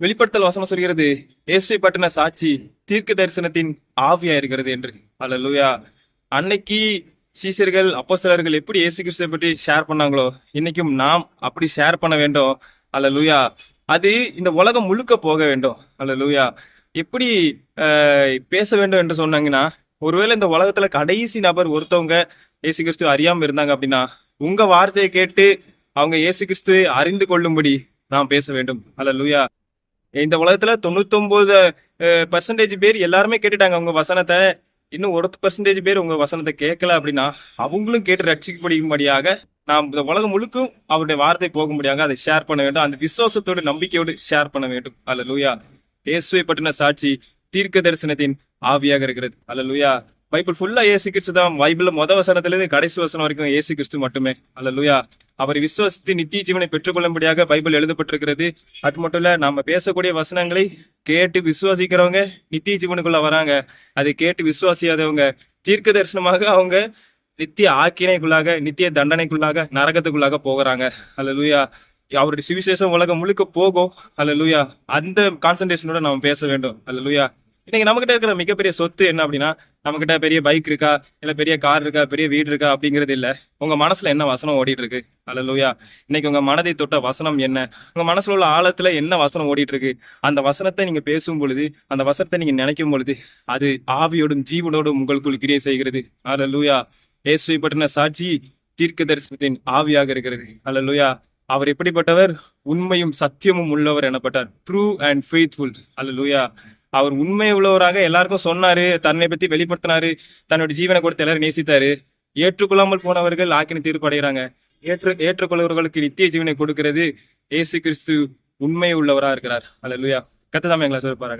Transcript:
வெளிப்படுத்தல் வசனம் சொல்கிறது, இயேசுவை பற்றின சாட்சி தீர்க்க தரிசனத்தின் ஆவியா இருக்கிறது என்று. அல்லேலூயா. அன்னைக்கு சீஷர்கள் அப்போஸ்தலர்கள் எப்படி இயேசு கிறிஸ்துவை பற்றி ஷேர் பண்ணாங்களோ, இன்னைக்கும் நாம் அப்படி ஷேர் பண்ண வேண்டும். அல்லேலூயா. அது இந்த உலகம் முழுக்க போக வேண்டும். அல்லேலூயா. எப்படி பேச வேண்டும் என்று சொன்னாங்கன்னா, ஒருவேளை இந்த உலகத்துல கடைசி நபர் ஒருத்தவங்க இயேசு கிறிஸ்துவ அறியாம இருந்தாங்க அப்படின்னா, உங்க வார்த்தையை கேட்டு அவங்க இயேசு கிறிஸ்துவை அறிந்து கொள்ளும்படி நாம் பேச வேண்டும். அல்லேலூயா. இந்த உலகத்துல 99% பேர் எல்லாருமே கேட்டுட்டாங்க உங்க வசனத்தை. இன்னும் 1% பேர் உங்க வசனத்தை கேட்கல அப்படின்னா, அவங்களும் கேட்டு ரட்சிக்கப்படும்படியாக நாம் இந்த உலகம் முழுக்கும் அவருடைய வார்த்தை போகும்படியாக அதை ஷேர் பண்ண வேண்டும். அந்த விசுவாசத்தோடு நம்பிக்கையோடு ஷேர் பண்ண வேண்டும். அல்லேலூயா. இயேசுவை பற்றின சாட்சி தீர்க்க தரிசனத்தின் ஆவியாக இருக்கிறது. அல்லேலூயா. பைபிள் ஃபுல்லா இயேசு கிறிஸ்து தான். பைபிள்ல வசனத்துல இருந்து கடைசி வசனம் வரைக்கும் இயேசு கிறிஸ்து மட்டுமே. அல்லேலூயா. அவர் விசுவாசித்து நித்திய ஜீவனை பெற்றுக்கொள்ளும்படியாக பைபிள் எழுதப்பட்டிருக்கிறது. அது மட்டும் இல்ல, நம்ம பேசக்கூடிய வசனங்களை கேட்டு விசுவாசிக்கிறவங்க நித்திய ஜீவனுக்குள்ள வராங்க. அதை கேட்டு விசுவாசியாதவங்க தீர்க்க தரிசனமாக அவங்க நித்திய ஆக்கினைக்குள்ளாக, நித்திய தண்டனைக்குள்ளாக, நரகத்துக்குள்ளாக போகிறாங்க. அல்லேலூயா. அவருடைய சுவிசேஷம் உலகம் முழுக்க போகும். அல்லேலூயா. அந்த கான்சன்ட்ரேஷனோட நம்ம பேச வேண்டும். அல்லேலூயா. இன்னைக்கு நம்ம கிட்ட இருக்கிற மிகப்பெரிய சொத்து என்ன அப்படின்னா, நம்ம கிட்ட பெரிய பைக் இருக்கா, இல்ல பெரிய கார் இருக்கா, பெரிய வீடு இருக்கா அப்படிங்கிறது இல்ல. உங்க மனசுல என்ன வசனம் ஓடிட்டு இருக்கு. அல்லேலூயா. இன்னைக்கு உங்க மனதை தொட்ட வசனம் என்ன, உங்க மனசுல உள்ள ஆழத்துல என்ன வசனம் ஓடிட்டு இருக்கு. அந்த வசனத்தை நீங்க பேசும் பொழுது, அந்த வசனத்தை நீங்க நினைக்கும் பொழுது, அது ஆவியோடும் ஜீவனோடும் உங்களுக்குள் கிரியை செய்கிறது. அல்லேலூயா. இயேசுவை பற்றின சாட்சி தீர்க்க தரிசனத்தின் ஆவியாக இருக்கிறது. அல்லேலூயா. அவர் எப்படிப்பட்டவர்? உண்மையும் சத்தியமும் உள்ளவர் எனப்பட்டார். True and faithful. அல்லேலூயா. அவர் உண்மை உள்ளவராக எல்லாருக்கும் சொன்னாரு, தன்னை பத்தி வெளிப்படுத்தினாரு, தன்னுடைய ஜீவனை கொடுத்து எல்லாரும் நேசித்தாரு. ஏற்றுக்கொள்ளாமல் போனவர்கள் ஆக்கினை தீர்ப்பு அடைகிறாங்க. ஏற்றுக்கொள்வர்களுக்கு நித்திய ஜீவனை கொடுக்கிறது இயேசு கிறிஸ்து உண்மை உள்ளவரா இருக்கிறார். அல்லேலூயா. கர்த்தர் தாமே எங்களை ஆசீர்வதிப்பாராக.